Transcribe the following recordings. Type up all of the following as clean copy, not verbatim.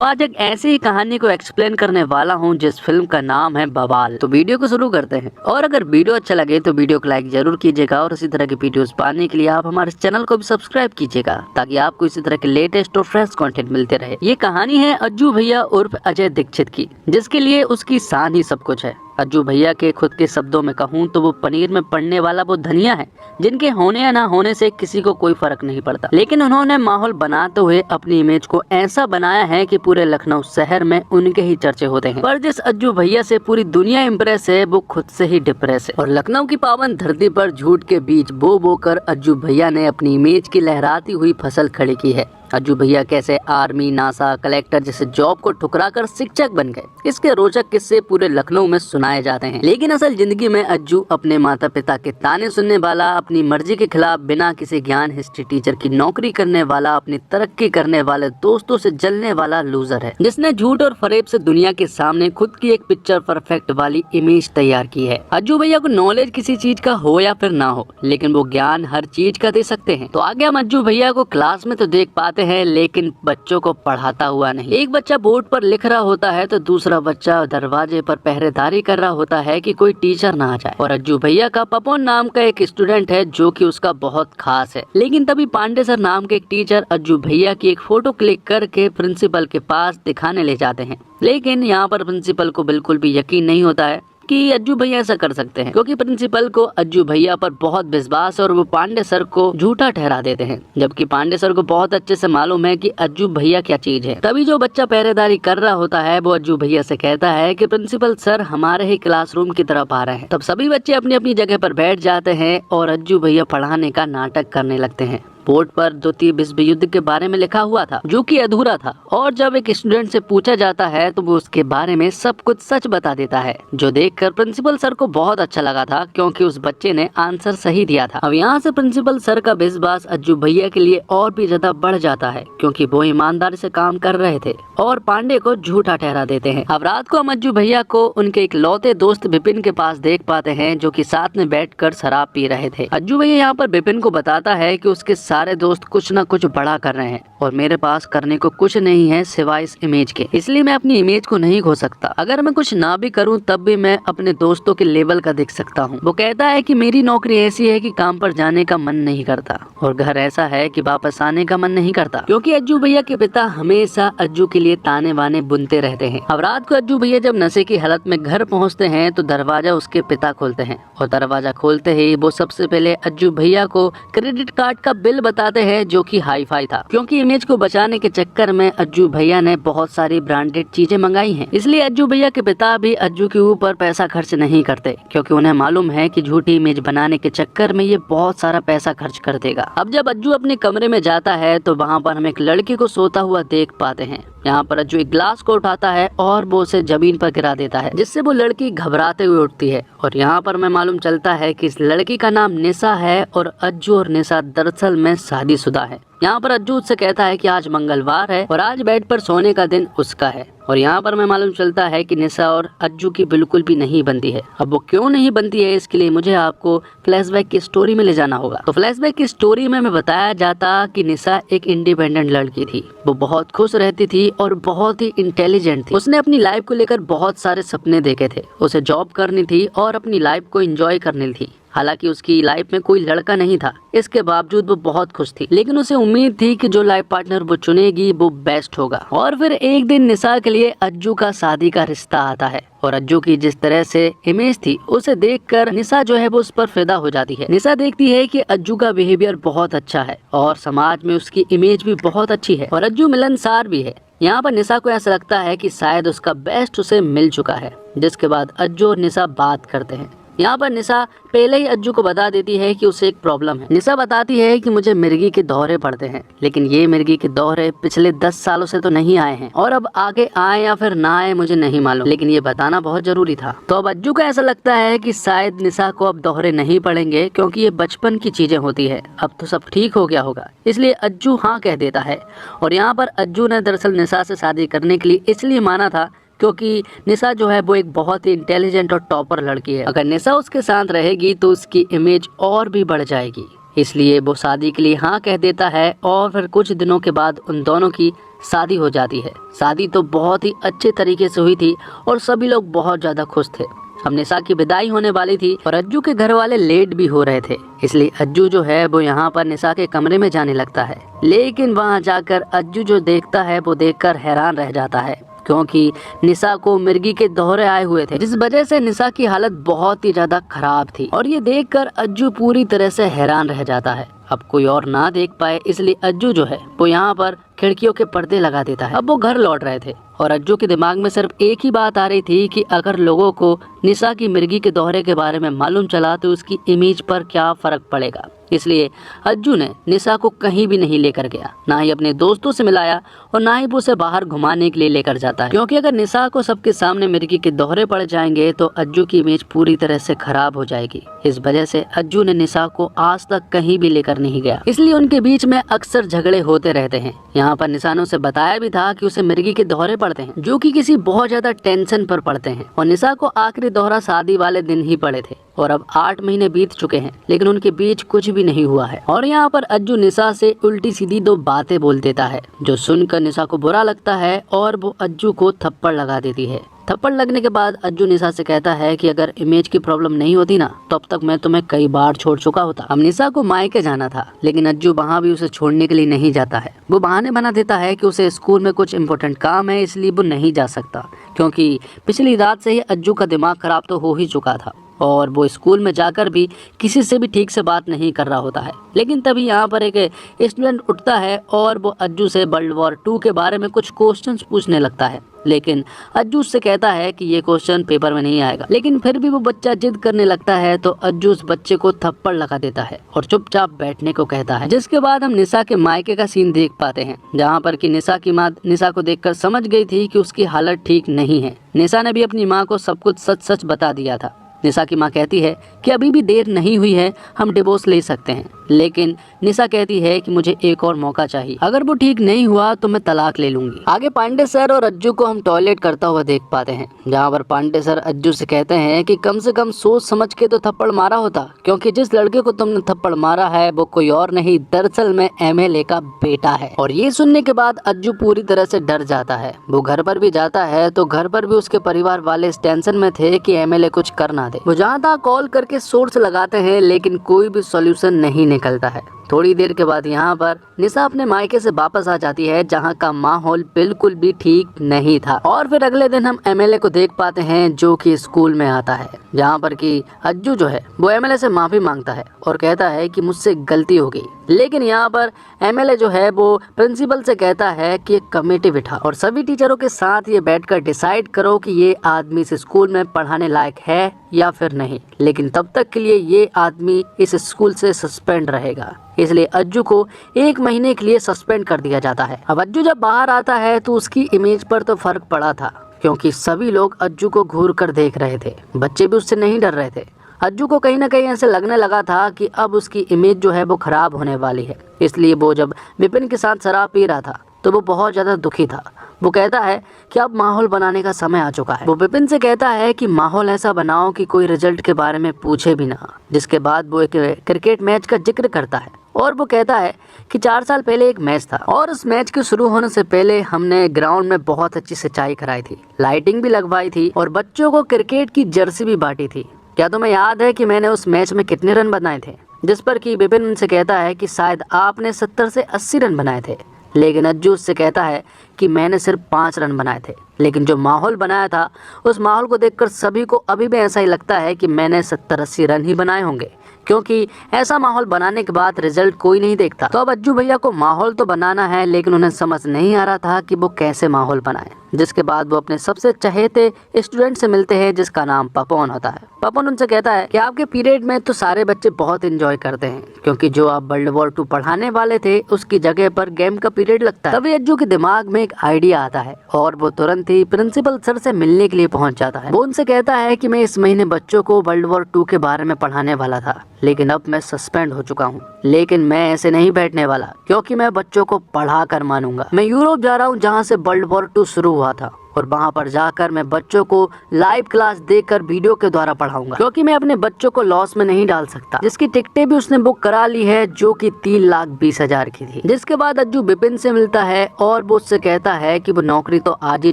आज एक ऐसी ही कहानी को एक्सप्लेन करने वाला हूँ जिस फिल्म का नाम है बवाल। तो वीडियो को शुरू करते हैं और अगर वीडियो अच्छा लगे तो वीडियो को लाइक जरूर कीजिएगा और इसी तरह की वीडियोस पाने के लिए आप हमारे चैनल को भी सब्सक्राइब कीजिएगा ताकि आपको इसी तरह के लेटेस्ट और फ्रेश कंटेंट मिलते रहे। ये कहानी है अज्जू भैया उर्फ अजय दीक्षित की, जिसके लिए उसकी शान ही सब कुछ है। अज्जू भैया के खुद के शब्दों में कहूँ तो वो पनीर में पड़ने वाला वो धनिया है जिनके होने या ना होने से किसी को कोई फर्क नहीं पड़ता, लेकिन उन्होंने माहौल बनाते हुए अपनी इमेज को ऐसा बनाया है कि पूरे लखनऊ शहर में उनके ही चर्चे होते हैं। पर जिस अज्जू भैया से पूरी दुनिया इम्प्रेस है वो खुद से ही डिप्रेस है। और लखनऊ की पावन धरती पर झूठ के बीच बो बो कर अज्जू भैया ने अपनी इमेज की लहराती हुई फसल खड़ी की है। अज्जू भैया कैसे आर्मी, नासा, कलेक्टर जैसे जॉब को ठुकरा कर शिक्षक बन गए, इसके रोचक किस्से पूरे लखनऊ में सुनाए जाते हैं। लेकिन असल जिंदगी में अज्जू अपने माता पिता के ताने सुनने वाला, अपनी मर्जी के खिलाफ बिना किसी ज्ञान हिस्ट्री टीचर की नौकरी करने वाला, अपनी तरक्की करने वाले दोस्तों से जलने वाला लूजर है, जिसने झूठ और फरेब से दुनिया के सामने खुद की एक पिक्चर परफेक्ट वाली इमेज तैयार की है। अज्जू भैया को नॉलेज किसी चीज का हो या फिर ना हो, लेकिन वो ज्ञान हर चीज का दे सकते हैं। तो आगे हम अज्जू भैया को क्लास में तो देख पाते हैं लेकिन बच्चों को पढ़ाता हुआ नहीं। एक बच्चा बोर्ड पर लिख रहा होता है तो दूसरा बच्चा दरवाजे पर पहरेदारी कर रहा होता है कि कोई टीचर ना आ जाए। और अज्जू भैया का पपन नाम का एक स्टूडेंट है जो कि उसका बहुत खास है। लेकिन तभी पांडे सर नाम के एक टीचर अज्जू भैया की एक फोटो क्लिक करके प्रिंसिपल के पास दिखाने ले जाते हैं, लेकिन यहाँ पर प्रिंसिपल को बिल्कुल भी यकीन नहीं होता है कि अज्जू भैया ऐसा कर सकते हैं, क्योंकि प्रिंसिपल को अज्जू भैया पर बहुत विश्वास है और वो पांडे सर को झूठा ठहरा देते हैं, जबकि पांडे सर को बहुत अच्छे से मालूम है कि अज्जू भैया क्या चीज है। तभी जो बच्चा पहरेदारी कर रहा होता है वो अज्जू भैया से कहता है कि प्रिंसिपल सर हमारे ही क्लासरूम की तरफ आ रहे हैं। तब सभी बच्चे अपनी अपनी जगह पर बैठ जाते हैं और अज्जू भैया पढ़ाने का नाटक करने लगते हैं। बोर्ड पर द्वितीय विश्व युद्ध के बारे में लिखा हुआ था जो कि अधूरा था, और जब एक स्टूडेंट से पूछा जाता है तो वो उसके बारे में सब कुछ सच बता देता है, जो देखकर प्रिंसिपल सर को बहुत अच्छा लगा था क्योंकि उस बच्चे ने आंसर सही दिया था। अब यहाँ से प्रिंसिपल सर का विश्वास अज्जू भैया के लिए और भी ज्यादा बढ़ जाता है क्योंकि वो ईमानदारी से काम कर रहे थे और पांडे को झूठा ठहरा देते हैं। अब रात को हम अज्जू भैया को उनके एक लौते दोस्त विपिन के पास देख पाते हैं जो कि साथ में बैठकर शराब पी रहे थे। अज्जू भैया यहाँ पर विपिन को बताता है कि उसके सारे दोस्त कुछ न कुछ बड़ा कर रहे हैं और मेरे पास करने को कुछ नहीं है सिवाय इस इमेज के, इसलिए मैं अपनी इमेज को नहीं खो सकता। अगर मैं कुछ ना भी करूं तब भी मैं अपने दोस्तों के लेवल का दिख सकता हूं। वो कहता है कि मेरी नौकरी ऐसी है कि काम पर जाने का मन नहीं करता और घर ऐसा है कि वापस आने का मन नहीं करता, क्योंकि अज्जू भैया के पिता हमेशा अज्जू के लिए ताने बाने बुनते रहते हैं। अब रात को अज्जू भैया जब नशे की हालत में घर पहुँचते हैं तो दरवाजा उसके पिता खोलते हैं और दरवाजा खोलते ही वो सबसे पहले अज्जू भैया को क्रेडिट कार्ड का बिल बताते हैं जो कि हाई फाई था, क्योंकि इमेज को बचाने के चक्कर में अज्जू भैया ने बहुत सारी ब्रांडेड चीजें मंगाई हैं। इसलिए अज्जू भैया के पिता भी अज्जू के ऊपर पैसा खर्च नहीं करते क्योंकि उन्हें मालूम है कि झूठी इमेज बनाने के चक्कर में ये बहुत सारा पैसा खर्च कर देगा। अब जब अज्जू अपने कमरे में जाता है तो वहाँ पर हम एक लड़की को सोता हुआ देख पाते हैं। यहाँ पर अज्जू एक ग्लास को उठाता है और वो उसे जमीन पर गिरा देता है, जिससे वो लड़की घबराते हुए उठती है। और यहाँ पर हमें मालूम चलता है कि इस लड़की का नाम निशा है और अज्जू और निशा दरअसल में शादीशुदा है। यहाँ पर अज्जू उससे कहता है कि आज मंगलवार है और आज बेड पर सोने का दिन उसका है। और यहाँ पर हमें मालूम चलता है कि निशा और अज्जू की बिल्कुल भी नहीं बनती है। अब वो क्यों नहीं बनती है इसके लिए मुझे आपको फ्लैशबैक की स्टोरी में ले जाना होगा। तो फ्लैशबैक की स्टोरी में हमें बताया जाता कि निशा एक इंडिपेंडेंट लड़की थी। वो बहुत खुश रहती थी और बहुत ही इंटेलिजेंट थी। उसने अपनी लाइफ को लेकर बहुत सारे सपने देखे थे। उसे जॉब करनी थी और अपनी लाइफ को एंजॉय करनी थी। हालांकि उसकी लाइफ में कोई लड़का नहीं था, इसके बावजूद वो बहुत खुश थी, लेकिन उसे उम्मीद थी कि जो लाइफ पार्टनर वो चुनेगी वो बेस्ट होगा। और फिर एक दिन निशा के लिए अज्जू का शादी का रिश्ता आता है और अज्जू की जिस तरह से इमेज थी उसे देखकर निशा जो है वो उस पर फिदा हो जाती है। निशा देखती है कि अज्जू का बिहेवियर बहुत अच्छा है और समाज में उसकी इमेज भी बहुत अच्छी है और अज्जू मिलनसार भी है। यहाँ पर निशा को ऐसा लगता है कि शायद उसका बेस्ट उसे मिल चुका है, जिसके बाद अज्जू और निशा बात करते हैं। यहाँ पर निशा पहले ही अज्जू को बता देती है कि उसे एक प्रॉब्लम है। निशा बताती है कि मुझे मिर्गी के दौरे पड़ते हैं, लेकिन ये मिर्गी के दौरे पिछले 10 सालों से तो नहीं आए हैं और अब आगे आए या फिर ना आए मुझे नहीं मालूम, लेकिन ये बताना बहुत जरूरी था। तो अब अज्जू को ऐसा लगता है कि शायद निशा को अब दौरे नहीं पड़ेंगे क्योंकि ये बचपन की चीजें होती है, अब तो सब ठीक हो गया होगा। इसलिए अज्जू हाँ कह देता है। और यहाँ पर अज्जू ने दरअसल निशा से शादी करने के लिए इसलिए माना था क्योंकि निशा जो है वो एक बहुत ही इंटेलिजेंट और टॉपर लड़की है। अगर निशा उसके साथ रहेगी तो उसकी इमेज और भी बढ़ जाएगी, इसलिए वो शादी के लिए हाँ कह देता है। और फिर कुछ दिनों के बाद उन दोनों की शादी हो जाती है। शादी तो बहुत ही अच्छे तरीके से हुई थी और सभी लोग बहुत ज्यादा खुश थे। अब निशा की विदाई होने वाली थी और अज्जू के घर वाले लेट भी हो रहे थे, इसलिए अज्जू जो है वो यहाँ पर निशा के कमरे में जाने लगता है। लेकिन वहाँ जाकर अज्जू जो देखता है वो देखकर हैरान रह जाता है, क्योंकि निशा को मिर्गी के दौरे आए हुए थे, जिस वजह से निशा की हालत बहुत ही ज्यादा खराब थी। और ये देखकर अज्जू पूरी तरह से हैरान रह जाता है। अब कोई और ना देख पाए इसलिए अज्जू जो है वो यहाँ पर खिड़कियों के पर्दे लगा देता है। अब वो घर लौट रहे थे और अज्जू के दिमाग में सिर्फ एक ही बात आ रही थी कि अगर लोगों को निशा की मिर्गी के दौरे के बारे में मालूम चला तो उसकी इमेज पर क्या फर्क पड़ेगा। इसलिए अज्जू ने निशा को कहीं भी नहीं लेकर गया, ना ही अपने दोस्तों से मिलाया और ना ही वो उसे बाहर घुमाने के लिए लेकर जाता है, क्योंकि अगर निशा को सबके सामने मिर्गी के दौरे पड़ जाएंगे तो अज्जू की इमेज पूरी तरह से खराब हो जाएगी। इस वजह से अज्जू ने निशा को आज तक कहीं भी लेकर नहीं गया, इसलिए उनके बीच में अक्सर झगड़े होते रहते हैं। यहाँ पर निशा ने उसे बताया भी था कि उसे मिर्गी के दौरे पड़ते हैं, जो कि किसी बहुत ज्यादा टेंशन पर पड़ते हैं, और निशा को आखिरी दौरा शादी वाले दिन ही पड़े थे और अब 8 महीने बीत चुके हैं, लेकिन उनके बीच कुछ भी नहीं हुआ है। और यहाँ पर अज्जू निशा से उल्टी सीधी 2 बातें बोल देता है, जो सुनकर निशा को बुरा लगता है और वो अज्जू को थप्पड़ लगा देती है। थप्पड़ लगने के बाद अज्जू निशा से कहता है कि अगर इमेज की प्रॉब्लम नहीं होती ना तो अब तक मैं तुम्हें कई बार छोड़ चुका होता। अब निशा को मायके जाना था, लेकिन अज्जू वहाँ भी उसे छोड़ने के लिए नहीं जाता है। वो बहाने बना देता है कि उसे स्कूल में कुछ इम्पोर्टेंट काम है, इसलिए वो नहीं जा सकता, क्योंकि पिछली रात से ही अज्जू का दिमाग खराब तो हो ही चुका था और वो स्कूल में जाकर भी किसी से भी ठीक से बात नहीं कर रहा होता है। लेकिन तभी यहाँ पर एक स्टूडेंट उठता है और वो अज्जू से वर्ल्ड वॉर 2 के बारे में कुछ क्वेश्चंस पूछने लगता है, लेकिन अज्जू उससे कहता है कि ये क्वेश्चन पेपर में नहीं आएगा। लेकिन फिर भी वो बच्चा जिद करने लगता है तो अज्जू उस बच्चे को थप्पड़ लगा देता है और चुपचाप बैठने को कहता है। जिसके बाद हम निशा के मायके का सीन देख पाते हैं, जहाँ पर कि निशा की माँ निशा को देखकर समझ गई थी कि उसकी हालत ठीक नहीं है। निशा ने भी अपनी माँ को सब कुछ सच सच बता दिया था। निशा की माँ कहती है कि अभी भी देर नहीं हुई है, हम डिवोर्स ले सकते हैं, लेकिन निशा कहती है कि मुझे एक और मौका चाहिए, अगर वो ठीक नहीं हुआ तो मैं तलाक ले लूंगी। आगे पांडे सर और अज्जू को हम टॉयलेट करता हुआ देख पाते हैं, जहाँ पर पांडे सर अज्जू से कहते हैं कि कम से कम सोच समझ के तो थप्पड़ मारा होता, क्योंकि जिस लड़के को तुमने थप्पड़ मारा है वो कोई और नहीं, दरअसल में एमएलए का बेटा है। और ये सुनने के बाद अज्जू पूरी तरह से डर जाता है। वो घर पर भी जाता है तो घर पर भी उसके परिवार वाले इस टेंशन में थे कि एमएलए कुछ कर ना दे। वो जहाँ तहाँ कॉल करके सोर्स लगाते हैं, लेकिन कोई भी सॉल्यूशन नहीं निकलता है। थोड़ी देर के बाद यहाँ पर निशा अपने मायके से वापस आ जाती है, जहाँ का माहौल बिल्कुल भी ठीक नहीं था। और फिर अगले दिन हम एमएलए को देख पाते हैं, जो कि स्कूल में आता है, जहाँ पर कि अज्जू जो है वो एमएलए से माफी मांगता है और कहता है कि मुझसे गलती हो गई। लेकिन यहाँ पर एमएलए जो है वो प्रिंसिपल से कहता है कि एक कमेटी बिठा और सभी टीचरों के साथ ये बैठकर डिसाइड करो कि ये आदमी इस स्कूल में पढ़ाने लायक है या फिर नहीं, लेकिन तब तक के लिए ये आदमी इस स्कूल से सस्पेंड रहेगा। इसलिए अज्जू को 1 महीने के लिए सस्पेंड कर दिया जाता है। अब अज्जू जब बाहर आता है तो उसकी इमेज पर तो फर्क पड़ा था, क्योंकि सभी लोग अज्जू को घूर कर देख रहे थे, बच्चे भी उससे नहीं डर रहे थे। अज्जू को कहीं ना कहीं ऐसे लगने लगा था कि अब उसकी इमेज जो है वो खराब होने वाली है। इसलिए वो जब विपिन के साथ शराब पी रहा था तो वो बहुत ज्यादा दुखी था। वो कहता है कि अब माहौल बनाने का समय आ चुका है। वो विपिन से कहता है कि माहौल ऐसा बनाओ कि कोई रिजल्ट के बारे में पूछे भी ना। जिसके बाद वो एक क्रिकेट मैच का जिक्र करता है और वो कहता है कि 4 साल पहले एक मैच था और उस मैच के शुरू होने से पहले हमने ग्राउंड में बहुत अच्छी सिंचाई कराई थी, लाइटिंग भी लगवाई थी और बच्चों को क्रिकेट की जर्सी भी बांटी थी। क्या तुम्हें याद है कि मैंने उस मैच में कितने रन बनाए थे? जिस पर कि विपिन उनसे कहता है कि शायद आपने 70 से 80 रन बनाए थे, लेकिन अज्जू उससे कहता है कि मैंने सिर्फ 5 रन बनाए थे। लेकिन जो माहौल बनाया था उस माहौल को देखकर सभी को अभी भी ऐसा ही लगता है कि मैंने 70-80 रन ही बनाए होंगे, क्योंकि ऐसा माहौल बनाने के बाद रिजल्ट कोई नहीं देखता। तो अब अज्जू भैया को माहौल तो बनाना है, लेकिन उन्हें समझ नहीं आ रहा था कि वो कैसे माहौल बनाए। जिसके बाद वो अपने सबसे चहेते स्टूडेंट से मिलते हैं, जिसका नाम पपन होता है। पपन उनसे कहता है कि आपके पीरियड में तो सारे बच्चे बहुत एंजॉय करते हैं, क्योंकि जो आप वर्ल्ड वॉर 2 पढ़ाने वाले थे उसकी जगह पर गेम का पीरियड लगता है। तभी अज्जू के दिमाग में एक आइडिया आता है और वो तुरंत ही प्रिंसिपल सर से मिलने के लिए पहुंच जाता है। वो उनसे कहता है कि मैं इस महीने बच्चों को वर्ल्ड वॉर 2 के बारे में पढ़ाने वाला था, लेकिन अब मैं सस्पेंड हो चुका हूँ। लेकिन मैं ऐसे नहीं बैठने वाला, क्योंकि मैं बच्चों को पढ़ा कर मानूंगा। मैं यूरोप जा रहा हूँ, जहाँ से वर्ल्ड वॉर 2 शुरू हुआ था, और वहाँ पर जाकर मैं बच्चों को लाइव क्लास देकर वीडियो के द्वारा पढ़ाऊंगा, क्योंकि मैं अपने बच्चों को लॉस में नहीं डाल सकता। जिसकी टिकटें भी उसने बुक करा ली है, जो कि 3,20,000 की थी। जिसके बाद अज्जू विपिन से मिलता है और वो उससे कहता है कि वो नौकरी तो आज ही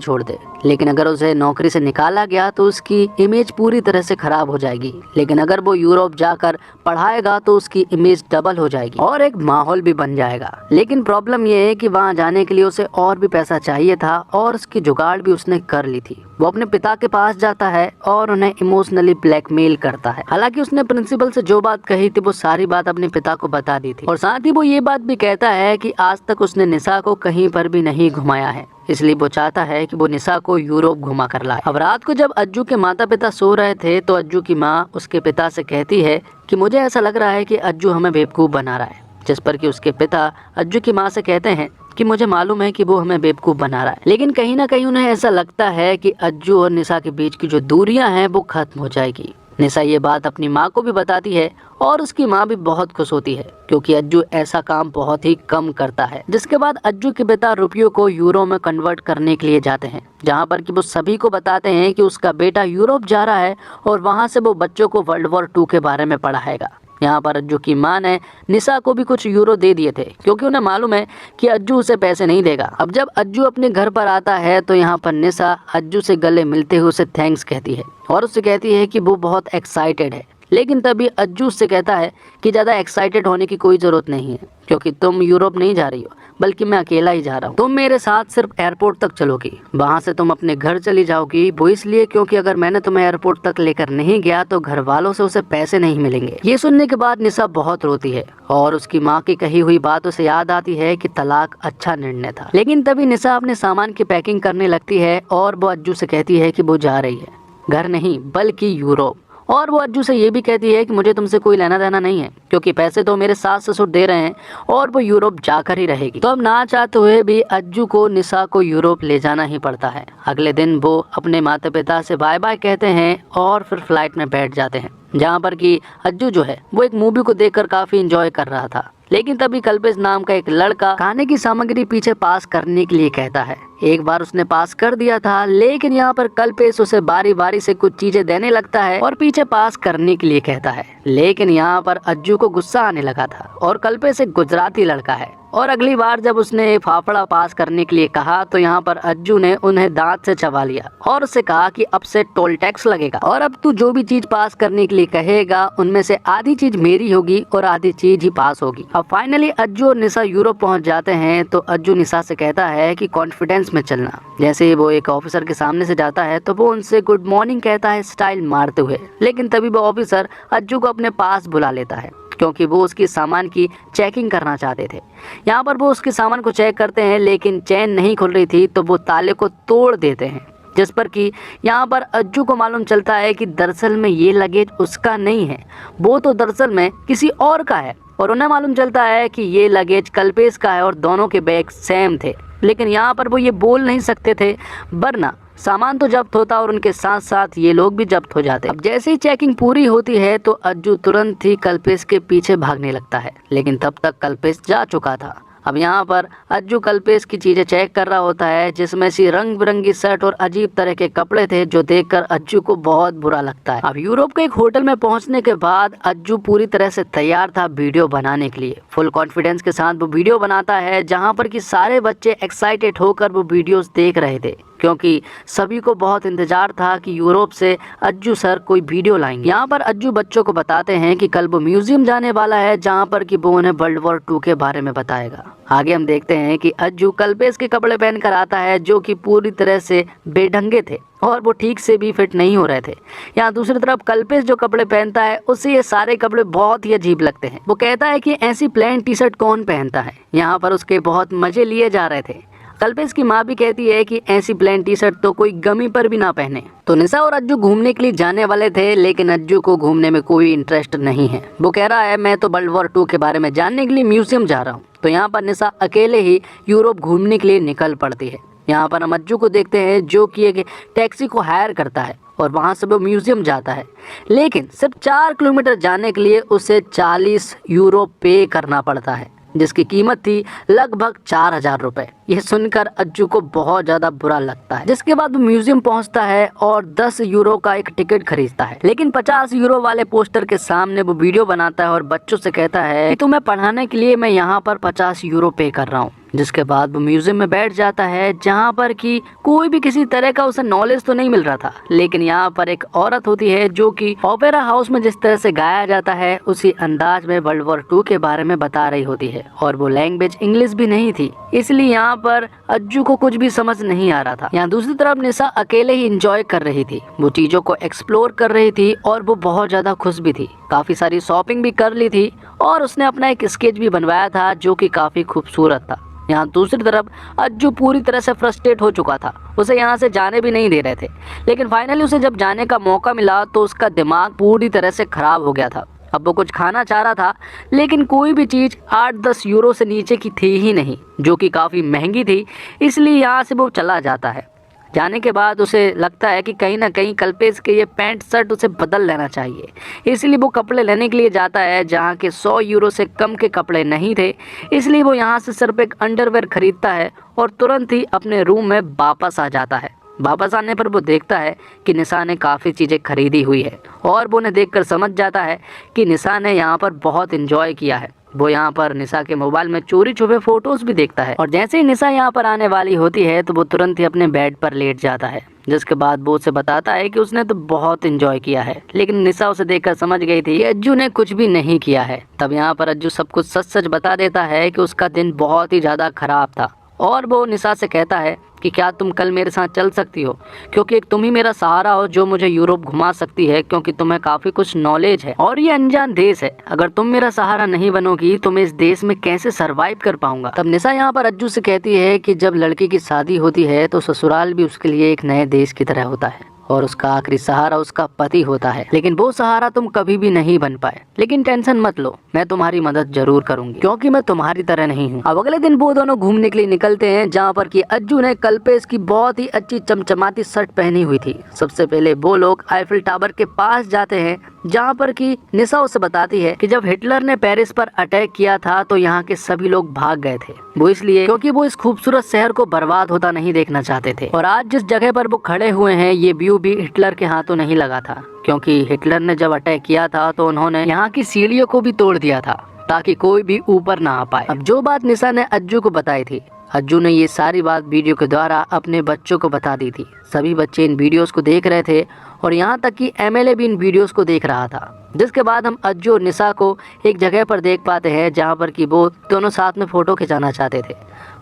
छोड़ दे, लेकिन अगर उसे नौकरी से निकाला गया तो उसकी इमेज पूरी तरह से खराब हो जाएगी, लेकिन अगर वो यूरोप जाकर पढ़ाएगा तो उसकी इमेज डबल हो जाएगी और एक माहौल भी बन जाएगा। लेकिन प्रॉब्लम ये है कि वहाँ जाने के लिए उसे और भी पैसा चाहिए था और उसकी जुगाड़ भी उसने कर ली थी। वो अपने पिता के पास जाता है और उन्हें इमोशनली ब्लैकमेल करता है। हालांकि उसने प्रिंसिपल से जो बात कही थी वो सारी बात अपने पिता को बता दी थी, और साथ ही वो ये बात भी कहता है कि आज तक उसने निशा को कहीं पर भी नहीं घुमाया है, इसलिए वो चाहता है कि वो निशा को यूरोप घुमा कर लाए। अब रात को जब अज्जू के माता पिता सो रहे थे तो अज्जू की माँ उसके पिता से कहती है कि मुझे ऐसा लग रहा है कि अज्जू हमें बेवकूफ़ बना रहा है। जिस पर कि उसके पिता अज्जू की माँ से कहते हैं कि मुझे मालूम है कि वो हमें बेवकूफ़ बना रहा है, लेकिन कहीं ना कहीं उन्हें ऐसा लगता है कि अज्जू और निशा के बीच की जो दूरियां हैं वो खत्म हो जाएगी। निशा ये बात अपनी माँ को भी बताती है और उसकी माँ भी बहुत खुश होती है, क्योंकि अज्जू ऐसा काम बहुत ही कम करता है। जिसके बाद अज्जू के पिता रुपयों को यूरो में कन्वर्ट करने के लिए जाते हैं, जहाँ पर कि वो सभी को बताते हैं कि उसका बेटा यूरोप जा रहा है और वहाँ से वो बच्चों को वर्ल्ड वॉर 2 के बारे में पढ़ाएगा। यहाँ पर अज्जू की माँ ने निशा को भी कुछ यूरो दे दिए थे, क्योंकि उन्हें मालूम है कि अज्जू उसे पैसे नहीं देगा। अब जब अज्जू अपने घर पर आता है तो यहाँ पर निशा अज्जू से गले मिलते हुए उसे थैंक्स कहती है और उससे कहती है कि वो बहुत एक्साइटेड है। लेकिन तभी अज्जू उससे कहता है कि ज़्यादा एक्साइटेड होने की कोई ज़रूरत नहीं है, क्योंकि तुम यूरोप नहीं जा रही हो, बल्कि मैं अकेला ही जा रहा हूँ। तुम मेरे साथ सिर्फ एयरपोर्ट तक चलोगी, वहाँ से तुम अपने घर चली जाओगी। वो इसलिए क्योंकि अगर मैंने तुम्हें एयरपोर्ट तक लेकर नहीं गया तो घर वालों से उसे पैसे नहीं मिलेंगे। ये सुनने के बाद निशा बहुत रोती है और उसकी माँ की कही हुई बात उसे याद आती है कि तलाक अच्छा निर्णय था। लेकिन तभी निशा अपने सामान की पैकिंग करने लगती है और वो अज्जू से कहती है कि वो जा रही है घर नहीं बल्कि यूरोप। और वो अज्जू से ये भी कहती है कि मुझे तुमसे कोई लेना देना नहीं है, क्योंकि पैसे तो मेरे सास ससुर दे रहे हैं और वो यूरोप जाकर ही रहेगी। तो अब ना चाहते हुए भी अज्जू को निशा को यूरोप ले जाना ही पड़ता है। अगले दिन वो अपने माता पिता से बाय बाय कहते हैं और फिर फ्लाइट में बैठ जाते हैं, जहाँ पर कि अज्जू जो है वो एक मूवी को देखकर काफी इंजॉय कर रहा था। लेकिन तभी कल्पेश नाम का एक लड़का खाने की सामग्री पीछे पास करने के लिए कहता है। एक बार उसने पास कर दिया था, लेकिन यहाँ पर कल्पेश उसे बारी बारी से कुछ चीजें देने लगता है और पीछे पास करने के लिए कहता है। लेकिन यहाँ पर अज्जू को गुस्सा आने लगा था और कल्पेश एक गुजराती लड़का है और अगली बार जब उसने फाफड़ा पास करने के लिए कहा तो यहाँ पर अज्जू ने उन्हें दांत से चबा लिया और उससे कहा कि अब से टोल टैक्स लगेगा और अब तू जो भी चीज पास करने के लिए कहेगा उनमें से आधी चीज मेरी होगी और आधी चीज ही पास होगी। अब फाइनली अज्जू और निशा यूरोप पहुंच जाते हैं तो अज्जू निशा से कहता है कि कॉन्फिडेंस में चलना। जैसे ही वो एक ऑफिसर के सामने से जाता है तो वो उनसे गुड मॉर्निंग कहता है स्टाइल मारते हुए, लेकिन तभी वो ऑफिसर अज्जू को अपने पास बुला लेता है क्योंकि वो उसकी सामान की चेकिंग करना चाहते थे। यहाँ पर वो उसके सामान को चेक करते हैं, लेकिन चेन नहीं खुल रही थी तो वो ताले को तोड़ देते हैं, जिस पर कि यहाँ पर अज्जू को मालूम चलता है कि दरअसल में ये लगेज उसका नहीं है, वो तो दरअसल में किसी और का है। और उन्हें मालूम चलता है कि ये लगेज कल्पेश का है और दोनों के बैग सेम थे, लेकिन यहाँ पर वो ये बोल नहीं सकते थे, वरना सामान तो जब्त होता और उनके साथ साथ ये लोग भी जब्त हो जाते। अब जैसे ही चेकिंग पूरी होती है तो अज्जू तुरंत ही कल्पेश के पीछे भागने लगता है, लेकिन तब तक कल्पेश जा चुका था। अब यहाँ पर अज्जू कल्पेश की चीजें चेक कर रहा होता है, जिसमें से रंग बिरंगी शर्ट और अजीब तरह के कपड़े थे, जो देखकर अज्जू को बहुत बुरा लगता है। अब यूरोप के एक होटल में पहुंचने के बाद अज्जू पूरी तरह से तैयार था वीडियो बनाने के लिए। फुल कॉन्फिडेंस के साथ वो वीडियो बनाता है, जहाँ पर कि सारे बच्चे एक्साइटेड होकर वो वीडियोस देख रहे थे, क्योंकि सभी को बहुत इंतजार था कि यूरोप से अज्जू सर कोई वीडियो लाएंगे। यहाँ पर अज्जू बच्चों को बताते हैं कि कल वो म्यूजियम जाने वाला है, जहाँ पर कि वो उन्हें वर्ल्ड वॉर 2 के बारे में बताएगा। आगे हम देखते हैं कि अज्जू कल्पेश के कपड़े पहन कर आता है, जो कि पूरी तरह से बेढंगे थे और वो ठीक से भी फिट नहीं हो रहे थे। यहाँ दूसरी तरफ कल्पेश जो कपड़े पहनता है उसे ये सारे कपड़े बहुत ही अजीब लगते हैं। वो कहता है कि ऐसी प्लेन टी शर्ट कौन पहनता है। यहाँ पर उसके बहुत मजे लिए जा रहे थे। कल्पेश की माँ भी कहती है कि ऐसी प्लेन टी शर्ट तो कोई गमी पर भी ना पहने। तो निशा और अज्जू घूमने के लिए जाने वाले थे, लेकिन अज्जू को घूमने में कोई इंटरेस्ट नहीं है। वो कह रहा है मैं तो वर्ल्ड वॉर 2 के बारे में जानने के लिए म्यूजियम जा रहा हूँ। तो यहाँ पर निशा अकेले ही यूरोप घूमने के लिए निकल पड़ती है। यहाँ पर हम अज्जू को देखते हैं जो कि एक टैक्सी को हायर करता है और वहाँ से वो म्यूजियम जाता है, लेकिन सिर्फ 4 किलोमीटर जाने के लिए उसे 40 यूरो पे करना पड़ता है। जिसकी कीमत थी लगभग 4000 रुपए। यह सुनकर अज्जू को बहुत ज्यादा बुरा लगता है। जिसके बाद वो म्यूजियम पहुंचता है और 10 यूरो का एक टिकट खरीदता है, लेकिन 50 यूरो वाले पोस्टर के सामने वो वीडियो बनाता है और बच्चों से कहता है कि तुम्हें पढ़ाने के लिए मैं यहाँ पर 50 यूरो पे कर रहा हूँ। जिसके बाद वो म्यूजियम में बैठ जाता है, जहाँ पर कि कोई भी किसी तरह का उसे नॉलेज तो नहीं मिल रहा था, लेकिन यहाँ पर एक औरत होती है जो कि ओपेरा हाउस में जिस तरह से गाया जाता है उसी अंदाज में वर्ल्ड वॉर 2 के बारे में बता रही होती है, और वो लैंग्वेज इंग्लिश भी नहीं थी, इसलिए यहाँ पर अज्जू को कुछ भी समझ नहीं आ रहा था। यहाँ दूसरी तरफ निशा अकेले ही इंजॉय कर रही थी, वो चीजों को एक्सप्लोर कर रही थी और वो बहुत ज्यादा खुश भी थी। काफी सारी शॉपिंग भी कर ली थी और उसने अपना एक स्केच भी बनवाया था जो कि काफी खूबसूरत था। यहाँ दूसरी तरफ अज्जू पूरी तरह से फ्रस्ट्रेट हो चुका था, उसे यहाँ से जाने भी नहीं दे रहे थे, लेकिन फाइनली उसे जब जाने का मौका मिला तो उसका दिमाग पूरी तरह से खराब हो गया था। अब वो कुछ खाना चाह रहा था, लेकिन कोई भी चीज 8-10 यूरो से नीचे की थी ही नहीं, जो कि काफी महंगी थी, इसलिए यहाँ से वो चला जाता है। जाने के बाद उसे लगता है कि कहीं ना कहीं कल्पेश के ये पैंट शर्ट उसे बदल लेना चाहिए, इसलिए वो कपड़े लेने के लिए जाता है, जहाँ के 100 यूरो से कम के कपड़े नहीं थे, इसलिए वो यहाँ से सिर्फ एक अंडरवेयर खरीदता है और तुरंत ही अपने रूम में वापस आ जाता है। वापस आने पर वो देखता है कि निशा ने काफ़ी चीज़ें खरीदी हुई है और वो उन्हें देखकर समझ जाता है कि निशा ने यहाँ पर बहुत इंजॉय किया है। वो यहाँ पर निशा के मोबाइल में चोरी छुपे फोटोज भी देखता है और जैसे ही निशा यहाँ पर आने वाली होती है तो वो तुरंत ही अपने बेड पर लेट जाता है। जिसके बाद वो उसे बताता है कि उसने तो बहुत इंजॉय किया है, लेकिन निशा उसे देखकर समझ गई थी कि अज्जू ने कुछ भी नहीं किया है। तब यहाँ पर अज्जू सब कुछ सच सच बता देता है कि उसका दिन बहुत ही ज़्यादा खराब था और वो निशा से कहता है कि क्या तुम कल मेरे साथ चल सकती हो, क्योंकि एक तुम ही मेरा सहारा हो जो मुझे यूरोप घुमा सकती है, क्योंकि तुम्हें काफ़ी कुछ नॉलेज है और ये अनजान देश है। अगर तुम मेरा सहारा नहीं बनोगी तो मैं इस देश में कैसे सरवाइव कर पाऊंगा। तब निशा यहाँ पर अज्जू से कहती है कि जब लड़की की शादी होती है तो ससुराल भी उसके लिए एक नए देश की तरह होता है और उसका आखिरी सहारा उसका पति होता है, लेकिन वो सहारा तुम कभी भी नहीं बन पाए। लेकिन टेंशन मत लो, मैं तुम्हारी मदद जरूर करूंगी, क्योंकि मैं तुम्हारी तरह नहीं हूँ। अब अगले दिन वो दोनों घूमने के लिए निकलते हैं, जहाँ पर कि अज्जू ने कल्पेश की बहुत ही अच्छी चमचमाती शर्ट पहनी हुई थी। सबसे पहले वो लोग आईफिल टावर के पास जाते हैं, जहाँ पर कि निशा उसे बताती है कि जब हिटलर ने पेरिस पर अटैक किया था तो यहाँ के सभी लोग भाग गए थे, वो इसलिए क्योंकि वो इस खूबसूरत शहर को बर्बाद होता नहीं देखना चाहते थे। और आज जिस जगह पर वो खड़े हुए हैं ये व्यू भी हिटलर के हाथों नहीं लगा था, क्योंकि हिटलर ने जब अटैक किया था तो उन्होंने यहाँ की सीढ़ियों को भी तोड़ दिया था ताकि कोई भी ऊपर ना आ पाए। अब जो बात निशा ने अज्जू को बताई थी, अज्जू ने ये सारी बात वीडियो के द्वारा अपने बच्चों को बता दी थी। सभी बच्चे इन वीडियोस को देख रहे थे और यहाँ तक कि एमएलए भी इन वीडियोस को देख रहा था। जिसके बाद हम अज्जू और निशा को एक जगह पर देख पाते हैं, जहाँ पर कि वो दोनों साथ में फ़ोटो खिंचाना चाहते थे।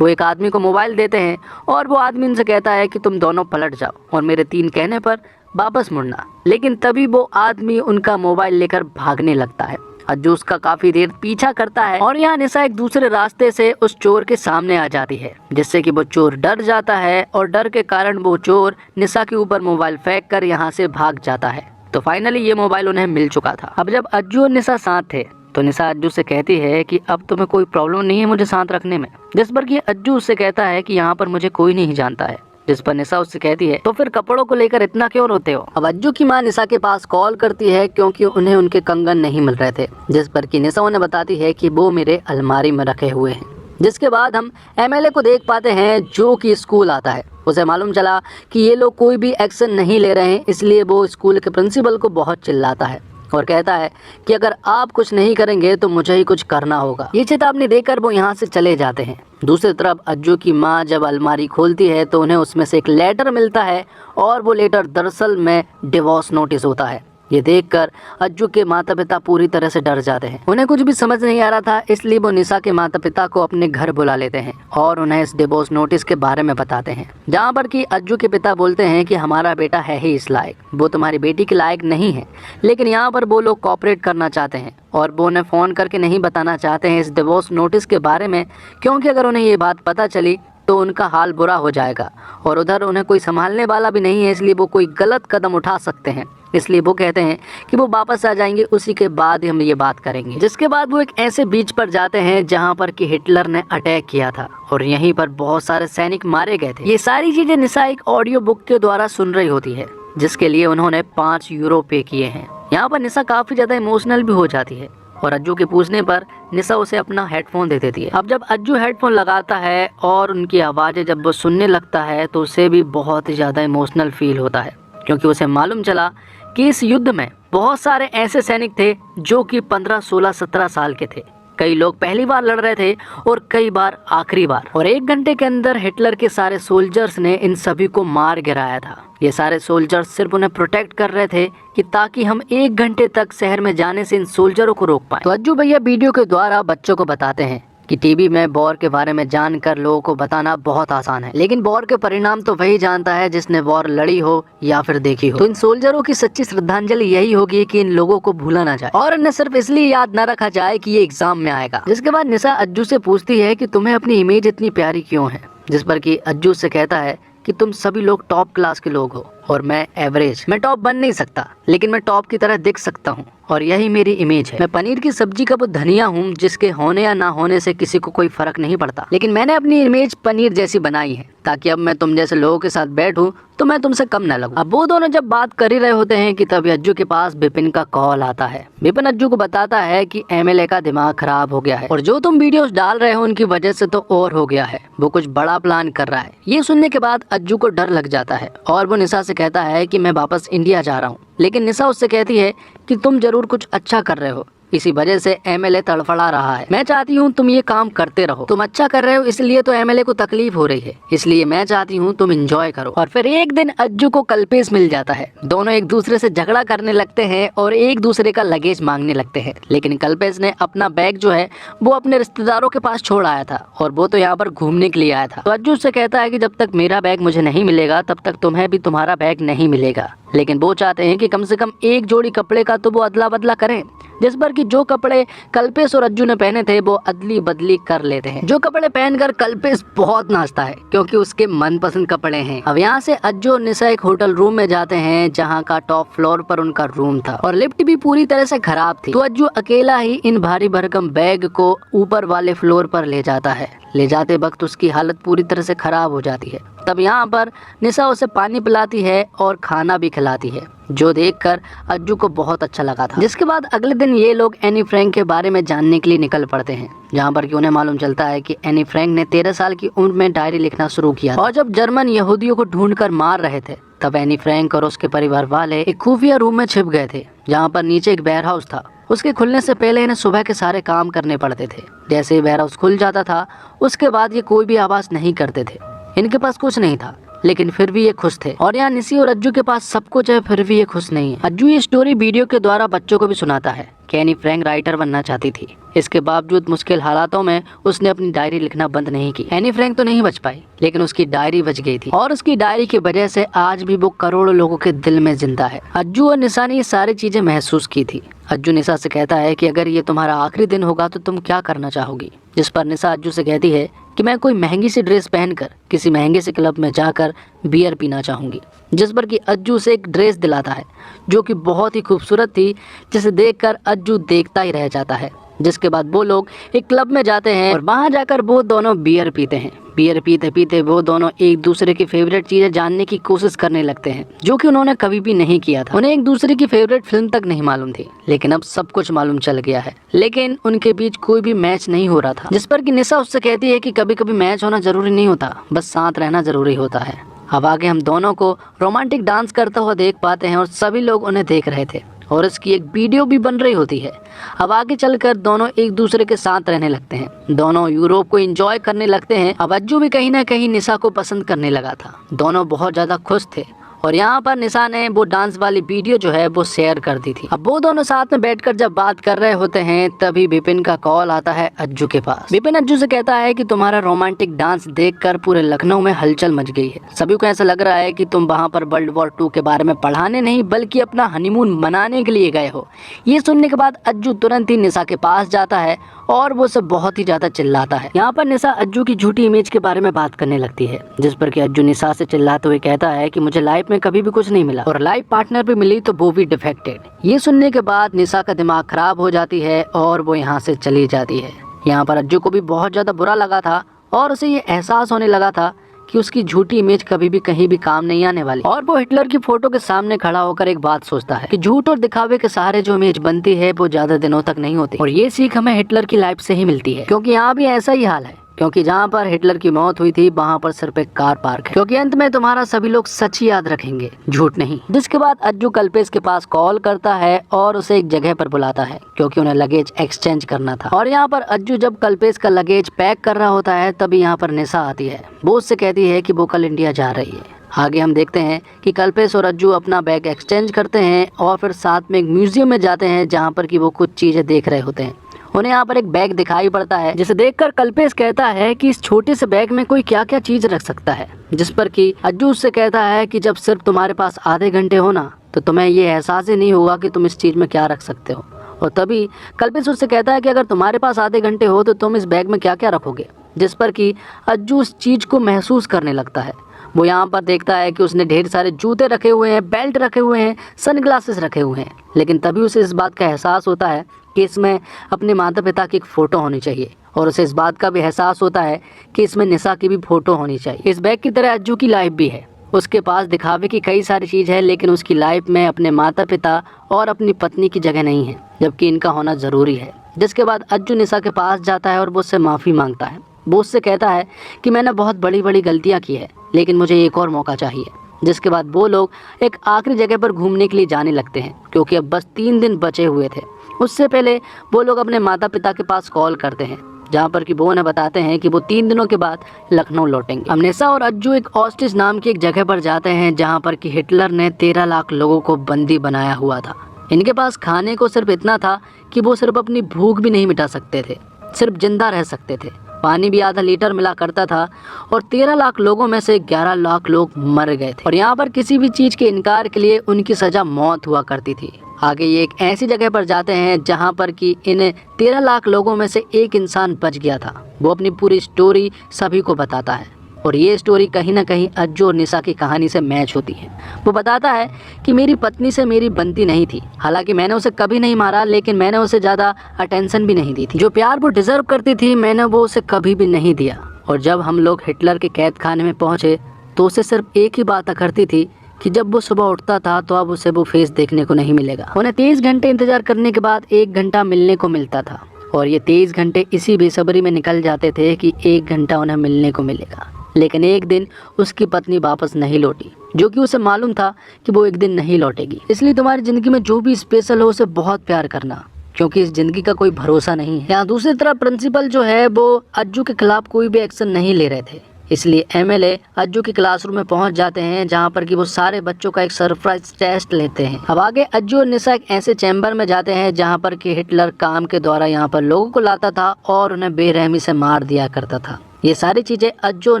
वो एक आदमी को मोबाइल देते हैं और वो आदमी उनसे कहता है कि तुम दोनों पलट जाओ और मेरे 3 कहने पर वापस मुड़ना। लेकिन तभी वो आदमी उनका मोबाइल लेकर भागने लगता है। अज्जू उसका काफी देर पीछा करता है और यहाँ निशा एक दूसरे रास्ते से उस चोर के सामने आ जाती है, जिससे कि वो चोर डर जाता है और डर के कारण वो चोर निशा के ऊपर मोबाइल फेंक कर यहाँ से भाग जाता है। तो फाइनली ये मोबाइल उन्हें मिल चुका था। अब जब अज्जू और निशा साथ थे तो निशा अज्जू से कहती है कि अब तुम्हें कोई प्रॉब्लम नहीं है मुझे साथ रखने में, जिस पर कि अज्जू उससे कहता है कि यहाँ पर मुझे कोई नहीं जानता है। जिस पर निशा उससे कहती है तो फिर कपड़ों को लेकर इतना क्यों रोते हो। अब अज्जू की मां निशा के पास कॉल करती है क्योंकि उन्हें उनके कंगन नहीं मिल रहे थे, जिस पर कि निशा उन्हें बताती है कि वो मेरे अलमारी में रखे हुए हैं। जिसके बाद हम एमएलए को देख पाते हैं जो कि स्कूल आता है। उसे मालूम चला कि ये लोग कोई भी एक्शन नहीं ले रहे हैं, इसलिए वो स्कूल के प्रिंसिपल को बहुत चिल्लाता है और कहता है कि अगर आप कुछ नहीं करेंगे तो मुझे ही कुछ करना होगा। ये चेतावनी देकर वो यहाँ से चले जाते हैं। दूसरी तरफ अज्जू की माँ जब अलमारी खोलती है तो उन्हें उसमें से एक लेटर मिलता है और वो लेटर दरअसल में डिवोर्स नोटिस होता है। ये देखकर अज्जू के माता पिता पूरी तरह से डर जाते हैं। उन्हें कुछ भी समझ नहीं आ रहा था, इसलिए वो निशा के माता पिता को अपने घर बुला लेते हैं और उन्हें इस डिवोर्स नोटिस के बारे में बताते हैं, जहाँ पर कि अज्जू के पिता बोलते हैं कि हमारा बेटा है ही इस लायक, वो तुम्हारी बेटी के लायक नहीं है। लेकिन यहाँ पर वो लोग कोऑपरेट करना चाहते हैं और वो उन्हें फ़ोन करके नहीं बताना चाहते हैं इस डिवोर्स नोटिस के बारे में, क्योंकि अगर उन्हें ये बात पता चली तो उनका हाल बुरा हो जाएगा और उधर उन्हें कोई संभालने वाला भी नहीं है, इसलिए वो कोई गलत कदम उठा सकते हैं। इसलिए वो कहते हैं कि वो वापस आ जाएंगे, उसी के बाद ही हम ये बात करेंगे। जिसके बाद वो एक ऐसे बीच पर जाते हैं जहाँ पर कि हिटलर ने अटैक किया था और यहीं पर बहुत सारे सैनिक मारे गए थे। ये सारी चीजें निशा एक ऑडियो बुक के द्वारा सुन रही होती है, जिसके लिए उन्होंने 5 यूरो पे किए हैं। यहाँ पर निशा काफी ज्यादा इमोशनल भी हो जाती है और अज्जू के पूछने पर निशा उसे अपना हेडफोन दे देती है। अब जब अज्जू हेडफोन लगाता है और उनकी आवाज़ें जब वो सुनने लगता है तो उसे भी बहुत ही ज़्यादा इमोशनल फील होता है, क्योंकि उसे मालूम चला कि इस युद्ध में बहुत सारे ऐसे सैनिक थे जो कि 15, 16, 17 साल के थे। कई लोग पहली बार लड़ रहे थे और कई बार आखिरी बार, और 1 घंटे के अंदर हिटलर के सारे सोल्जर्स ने इन सभी को मार गिराया था। ये सारे सोल्जर्स सिर्फ उन्हें प्रोटेक्ट कर रहे थे कि ताकि हम 1 घंटे तक शहर में जाने से इन सोल्जरों को रोक पाए। तो अज्जू भैया वीडियो के द्वारा बच्चों को बताते हैं कि टीवी में वॉर के बारे में जानकर लोगों को बताना बहुत आसान है, लेकिन वॉर के परिणाम तो वही जानता है जिसने वॉर लड़ी हो या फिर देखी हो। तो इन सोल्जरों की सच्ची श्रद्धांजलि यही होगी कि इन लोगों को भूला ना जाए और इन्हें सिर्फ इसलिए याद न रखा जाए कि ये एग्जाम में आएगा। जिसके बाद निशा अज्जू से पूछती है कि तुम्हें अपनी इमेज इतनी प्यारी क्यों है, जिस पर कि अज्जू से कहता है कि तुम सभी लोग टॉप क्लास के लोग हो और मैं एवरेज। मैं टॉप बन नहीं सकता, लेकिन मैं टॉप की तरह दिख सकता हूँ और यही मेरी इमेज है। मैं पनीर की सब्जी का वो धनिया हूँ जिसके होने या ना होने से किसी को कोई फर्क नहीं पड़ता, लेकिन मैंने अपनी इमेज पनीर जैसी बनाई है ताकि अब मैं तुम जैसे लोगों के साथ बैठूं तो मैं तुमसे कम न लगूं। अब वो दोनों जब बात कर ही रहे होते हैं कि तभी अज्जू के पास बिपिन का कॉल आता है। बिपिन अज्जू को बताता है कि एमएलए का दिमाग खराब हो गया है और जो तुम वीडियोस डाल रहे हो उनकी वजह से तो और हो गया है, वो कुछ बड़ा प्लान कर रहा है। ये सुनने के बाद अज्जू को डर लग जाता है और वो निशा से कहता है कि मैं वापस इंडिया जा रहा हूँ, लेकिन निशा उससे कहती है कि तुम जरूर कुछ अच्छा कर रहे हो, इसी वजह से एमएलए तड़फड़ा रहा है। मैं चाहती हूँ तुम ये काम करते रहो, तुम अच्छा कर रहे हो इसलिए तो एमएलए को तकलीफ हो रही है, इसलिए मैं चाहती हूँ तुम एंजॉय करो। और फिर एक दिन अज्जू को कल्पेश मिल जाता है। दोनों एक दूसरे से झगड़ा करने लगते हैं और एक दूसरे का लगेज मांगने लगते हैं, लेकिन कल्पेश ने अपना बैग जो है वो अपने रिश्तेदारों के पास छोड़ आया था और वो तो यहाँ पर घूमने के लिए आया था। तो अज्जू से कहता है कि जब तक मेरा बैग मुझे नहीं मिलेगा तब तक तुम्हें भी तुम्हारा बैग नहीं मिलेगा, लेकिन वो चाहते हैं कि कम से कम एक जोड़ी कपड़े का तो वो अदला बदला करें, जिस पर कि जो कपड़े कल्पेश और अज्जू ने पहने थे वो अदली बदली कर लेते हैं। जो कपड़े पहनकर कल्पेश बहुत नाचता है क्योंकि उसके मनपसंद कपड़े हैं। अब यहाँ से अज्जू और निशा एक होटल रूम में जाते हैं जहाँ का टॉप फ्लोर पर उनका रूम था और लिफ्ट भी पूरी तरह से खराब थी। तो अज्जू अकेला ही इन भारी भरकम बैग को ऊपर वाले फ्लोर पर ले जाता है। ले जाते वक्त उसकी हालत पूरी तरह से खराब हो जाती है। तब यहाँ पर निशा उसे पानी पिलाती है और खाना भी खिलाती है, जो देखकर अज्जू को बहुत अच्छा लगा था। जिसके बाद अगले दिन ये लोग एनी फ्रैंक के बारे में जानने के लिए निकल पड़ते हैं, जहाँ पर कि उन्हें मालूम चलता है कि एनी फ्रैंक ने 13 साल की उम्र में डायरी लिखना शुरू किया और जब जर्मन यहूदियों को ढूंढकर मार रहे थे तब एनी फ्रैंक और उसके परिवार वाले एक खुफिया रूम में छिप गए थे, जहाँ पर नीचे एक वेयर हाउस था। उसके खुलने से पहले इन्हें सुबह के सारे काम करने पड़ते थे। जैसे ही वेयर हाउस खुल जाता था उसके बाद ये कोई भी आवाज नहीं करते थे। इनके पास कुछ नहीं था लेकिन फिर भी ये खुश थे और यहाँ निशी और अज्जू के पास सब कुछ है फिर भी ये खुश नहीं है। अज्जू ये स्टोरी वीडियो के द्वारा बच्चों को भी सुनाता है कि एनी फ्रैंक राइटर बनना चाहती थी, इसके बावजूद मुश्किल हालातों में उसने अपनी डायरी लिखना बंद नहीं की। एनी फ्रैंक तो नहीं बच पाई लेकिन उसकी डायरी बच गई थी और उसकी डायरी की वजह से आज भी वो करोड़ों लोगों के दिल में जिंदा है। अज्जू और निशा ने ये सारी चीजें महसूस की थी। अज्जू निशा से कहता है कि अगर ये तुम्हारा आखिरी दिन होगा तो तुम क्या करना चाहोगी, जिस पर निशा अज्जू से कहती है कि मैं कोई महंगी सी ड्रेस पहनकर किसी महंगे से क्लब में जाकर बियर पीना चाहूंगी, जिस पर कि अज्जू से एक ड्रेस दिलाता है जो कि बहुत ही खूबसूरत थी, जिसे देखकर अज्जू देखता ही रह जाता है। जिसके बाद वो लोग एक क्लब में जाते हैं और वहां जाकर वो दोनों बियर पीते हैं। बियर पीते पीते वो दोनों एक दूसरे की फेवरेट चीजें जानने की कोशिश करने लगते हैं, जो कि उन्होंने कभी भी नहीं किया था। उन्हें एक दूसरे की फेवरेट फिल्म तक नहीं मालूम थी, लेकिन अब सब कुछ मालूम चल गया है। लेकिन उनके बीच कोई भी मैच नहीं हो रहा था, जिस पर कि निशा उससे कहती है कि कभी कभी मैच होना जरूरी नहीं होता, बस साथ रहना जरूरी होता है। अब आगे हम दोनों को रोमांटिक डांस करता हुआ देख पाते हैं और सभी लोग उन्हें देख रहे थे और इसकी एक वीडियो भी बन रही होती है। अब आगे चलकर दोनों एक दूसरे के साथ रहने लगते हैं, दोनों यूरोप को एंजॉय करने लगते हैं। अब अज्जू भी कहीं ना कहीं निशा को पसंद करने लगा था। दोनों बहुत ज्यादा खुश थे और यहाँ पर निशा ने वो डांस वाली वीडियो जो है वो शेयर कर दी थी। अब वो दोनों साथ में बैठकर जब बात कर रहे होते हैं तभी बिपिन का कॉल आता है अज्जू के पास। बिपिन अज्जू से कहता है कि तुम्हारा रोमांटिक डांस देखकर पूरे लखनऊ में हलचल मच गई है। सभी को ऐसा लग रहा है कि तुम वहाँ पर वर्ल्ड वॉर 2 के बारे में पढ़ाने नहीं बल्कि अपना हनीमून मनाने के लिए गए हो। ये सुनने के बाद अज्जू तुरंत ही निशा के पास जाता है और वो सब बहुत ही ज्यादा चिल्लाता है। यहाँ पर निशा अज्जू की झूठी इमेज के बारे में बात करने लगती है, जिस पर कि अज्जू निशा से चिल्लाते हुए कहता है कि मुझे लाइफ में कभी भी कुछ नहीं मिला और लाइफ पार्टनर भी मिली तो वो भी डिफेक्टेड। ये सुनने के बाद निशा का दिमाग खराब हो जाती है और वो यहाँ से चली जाती है। यहाँ पर अज्जू को भी बहुत ज्यादा बुरा लगा था और उसे ये एहसास होने लगा था कि उसकी झूठी इमेज कभी भी कहीं भी काम नहीं आने वाली। और वो हिटलर की फोटो के सामने खड़ा होकर एक बात सोचता है कि झूठ और दिखावे के सहारे जो इमेज बनती है वो ज्यादा दिनों तक नहीं होती। और ये सीख हमें हिटलर की लाइफ से ही मिलती है, क्योंकि यहाँ भी ऐसा ही हाल है। क्योंकि जहाँ पर हिटलर की मौत हुई थी वहाँ पर सिर्फ एक कार पार्क है। क्योंकि अंत में तुम्हारा सभी लोग सच ही याद रखेंगे, झूठ नहीं। जिसके बाद अज्जू कल्पेश के पास कॉल करता है और उसे एक जगह पर बुलाता है, क्योंकि उन्हें लगेज एक्सचेंज करना था। और यहाँ पर अज्जू जब कल्पेश का लगेज पैक कर रहा होता है तभी यहाँ पर निशा आती है। वो उससे कहती है कि वो कल इंडिया जा रही है। आगे हम देखते हैं कि कल्पेश और अज्जू अपना बैग एक्सचेंज करते हैं और फिर साथ में एक म्यूजियम में जाते हैं, जहाँ पर कि वो कुछ चीजें देख रहे होते हैं। उन्हें यहाँ पर एक बैग दिखाई पड़ता है, जिसे देखकर कल्पेश कहता है कि इस छोटे से बैग में कोई क्या क्या चीज रख सकता है। जिस पर कि अज्जू उससे कहता है कि जब सिर्फ तुम्हारे पास आधे घंटे हो ना, तो तुम्हें ये एहसास ही नहीं होगा कि तुम इस चीज में क्या रख सकते हो। और तभी कल्पेश उससे कहता है कि अगर तुम्हारे पास आधे घंटे हो तो तुम इस बैग में क्या क्या रखोगे। जिस पर कि अज्जू उस चीज को महसूस करने लगता है। वो यहाँ पर देखता है कि उसने ढेर सारे जूते रखे हुए हैं, बेल्ट रखे हुए हैं, सनग्लासेस रखे हुए हैं। लेकिन तभी उसे इस बात का एहसास होता है कि इसमें अपने माता पिता की एक फ़ोटो होनी चाहिए। और उसे इस बात का भी एहसास होता है कि इसमें निशा की भी फ़ोटो होनी चाहिए। इस बैग की तरह अज्जू की लाइफ भी है। उसके पास दिखावे की कई सारी चीज़ है, लेकिन उसकी लाइफ में अपने माता पिता और अपनी पत्नी की जगह नहीं है, जबकि इनका होना ज़रूरी है। जिसके बाद अज्जू निशा के पास जाता है और वो उससे माफ़ी मांगता है। वो उससे कहता है कि मैंने बहुत बड़ी बड़ी गलतियाँ की है, लेकिन मुझे एक और मौका चाहिए। जिसके बाद वो लोग एक आखिरी जगह पर घूमने के लिए जाने लगते हैं, क्योंकि अब बस 3 दिन बचे हुए थे। उससे पहले वो लोग अपने माता पिता के पास कॉल करते हैं, जहाँ पर कि वो उन्हें बताते हैं कि वो 3 दिनों के बाद लखनऊ लौटेंगे। अब निशा और अज्जू एक ऑस्टिच नाम की एक जगह पर जाते हैं, जहाँ पर कि हिटलर ने 13 लाख लोगों को बंदी बनाया हुआ था। इनके पास खाने को सिर्फ इतना था कि वो सिर्फ अपनी भूख भी नहीं मिटा सकते थे, सिर्फ जिंदा रह सकते थे। पानी भी आधा लीटर मिला करता था और 13 लाख लोगों में से 11 लाख लोग मर गए थे। और यहाँ पर किसी भी चीज के इनकार के लिए उनकी सजा मौत हुआ करती थी। आगे ये एक ऐसी जगह पर जाते हैं जहाँ पर कि इन 13 लाख लोगों में से एक इंसान बच गया था। वो अपनी पूरी स्टोरी सभी को बताता है और ये स्टोरी कहीं ना कहीं अज्जू और निशा की कहानी से मैच होती है। वो बताता है कि मेरी पत्नी से मेरी बनती नहीं थी, हालांकि मैंने उसे कभी नहीं मारा, लेकिन मैंने उसे ज़्यादा अटेंशन भी नहीं दी थी। जो प्यार वो डिजर्व करती थी मैंने वो उसे कभी भी नहीं दिया। और जब हम लोग हिटलर के कैद खाने में पहुँचे तो उसे सिर्फ एक ही बात अखरती थी कि जब वो सुबह उठता था तो अब उसे वो फेस देखने को नहीं मिलेगा। उन्हें 23 घंटे इंतजार करने के बाद 1 घंटा मिलने को मिलता था और ये 23 घंटे इसी बेसब्री में निकल जाते थे कि 1 घंटा उन्हें मिलने को मिलेगा। लेकिन एक दिन उसकी पत्नी वापस नहीं लौटी, जो कि उसे मालूम था कि वो एक दिन नहीं लौटेगी। इसलिए तुम्हारी जिंदगी में जो भी स्पेशल हो उसे बहुत प्यार करना, क्योंकि इस जिंदगी का कोई भरोसा नहीं है। यहाँ दूसरी तरफ प्रिंसिपल जो है वो अज्जू के खिलाफ कोई भी एक्शन नहीं ले रहे थे, इसलिए एमएलए अज्जू की क्लासरूम में पहुंच जाते हैं, जहां पर कि वो सारे बच्चों का एक सरप्राइज टेस्ट लेते हैं। अब आगे अज्जू और निशा एक ऐसे चैम्बर में जाते हैं जहां पर कि हिटलर काम के द्वारा यहां पर लोगों को लाता था और उन्हें बेरहमी से मार दिया करता था। ये सारी चीजें अज्जू और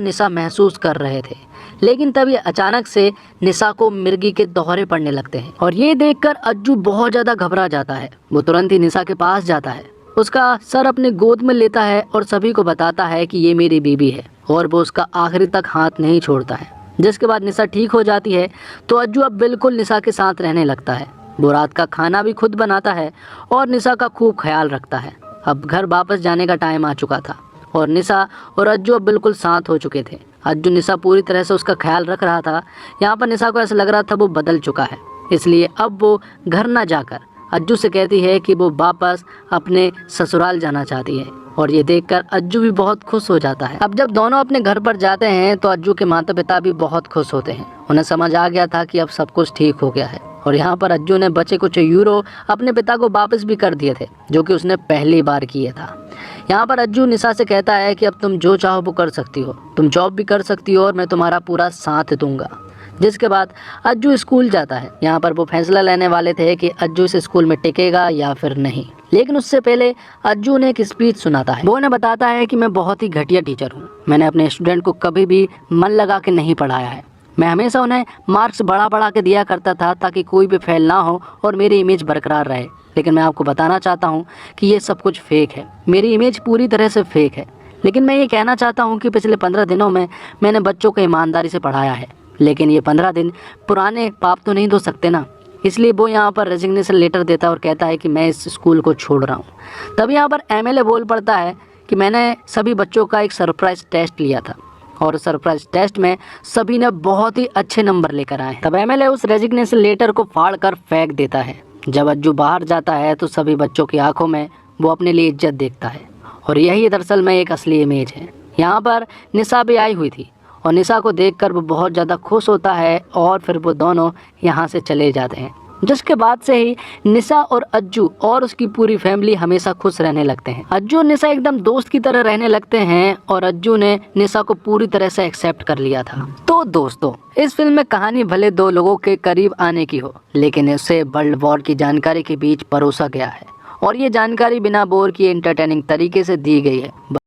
निशा महसूस कर रहे थे, लेकिन तभी अचानक से निशा को मिर्गी के दौरे पड़ने लगते हैं और ये देखकर अज्जू बहुत ज्यादा घबरा जाता है। वो तुरंत ही निशा के पास जाता है, उसका सर अपने गोद में लेता है और सभी को बताता है कि ये मेरी बीबी है और वो उसका आखिरी तक हाथ नहीं छोड़ता है। जिसके बाद निशा ठीक हो जाती है तो अज्जू अब बिल्कुल निशा के साथ रहने लगता है। वो रात का खाना भी खुद बनाता है और निशा का खूब ख्याल रखता है। अब घर वापस जाने का टाइम आ चुका था और निशा और अज्जू अब बिल्कुल साथ हो चुके थे। अज्जू निशा पूरी तरह से उसका ख्याल रख रहा था। यहाँ पर निशा को ऐसा लग रहा था वो बदल चुका है, इसलिए अब वो घर ना जाकर अज्जू से कहती है कि वो वापस अपने ससुराल जाना चाहती है और ये देखकर अज्जू भी बहुत खुश हो जाता है। अब जब दोनों अपने घर पर जाते हैं तो अज्जू के माता पिता भी बहुत खुश होते हैं। उन्हें समझ आ गया था कि अब सब कुछ ठीक हो गया है और यहाँ पर अज्जू ने बचे कुछ यूरो अपने पिता को वापस भी कर दिए थे, जो कि उसने पहली बार किया था। यहाँ पर अज्जू निशा से कहता है कि अब तुम जो चाहो वो कर सकती हो, तुम जॉब भी कर सकती हो और मैं तुम्हारा पूरा साथ दूंगा। जिसके बाद अज्जू स्कूल जाता है। यहाँ पर वो फैसला लेने वाले थे कि अज्जू इस स्कूल में टिकेगा या फिर नहीं, लेकिन उससे पहले अज्जू ने एक स्पीच सुनाता है। वो उन्हें बताता है कि मैं बहुत ही घटिया टीचर हूँ, मैंने अपने स्टूडेंट को कभी भी मन लगा के नहीं पढ़ाया है। मैं हमेशा उन्हें मार्क्स बढ़ा के दिया करता था ताकि कोई भी फेल ना हो और मेरी इमेज बरकरार रहे। लेकिन मैं आपको बताना चाहता हूँ कि ये सब कुछ फेक है, मेरी इमेज पूरी तरह से फेक है। लेकिन मैं ये कहना चाहता हूँ कि पिछले 15 दिनों में मैंने बच्चों को ईमानदारी से पढ़ाया है, लेकिन ये 15 दिन पुराने पाप तो नहीं धो सकते ना। इसलिए वो यहाँ पर रेजिग्नेशन लेटर देता है और कहता है कि मैं इस स्कूल को छोड़ रहा हूँ। तब यहाँ पर एमएलए बोल पड़ता है कि मैंने सभी बच्चों का एक सरप्राइज टेस्ट लिया था और सरप्राइज टेस्ट में सभी ने बहुत ही अच्छे नंबर लेकर आए। तब एमएलए उस रेजिग्नेशन लेटर को फाड़ कर फेंक देता है। जब अज्जू बाहर जाता है तो सभी बच्चों की आंखों में वो अपने लिए इज्जत देखता है और यही दरअसल में एक असली इमेज है। यहाँ पर निशा भी आई हुई थी और निशा को देखकर वो बहुत ज़्यादा खुश होता है और फिर वो दोनों यहाँ से चले जाते हैं, जिसके बाद से ही निशा और अज्जू और उसकी पूरी फैमिली हमेशा खुश रहने लगते हैं। अज्जू और निशा एकदम दोस्त की तरह रहने लगते हैं और अज्जू ने निशा को पूरी तरह से एक्सेप्ट कर लिया था। तो दोस्तों, इस फिल्म में कहानी भले दो लोगों के करीब आने की हो, लेकिन उसे वर्ल्ड वॉर की जानकारी के बीच परोसा गया है और ये जानकारी बिना बोर किए एंटरटेनिंग तरीके से दी गई है।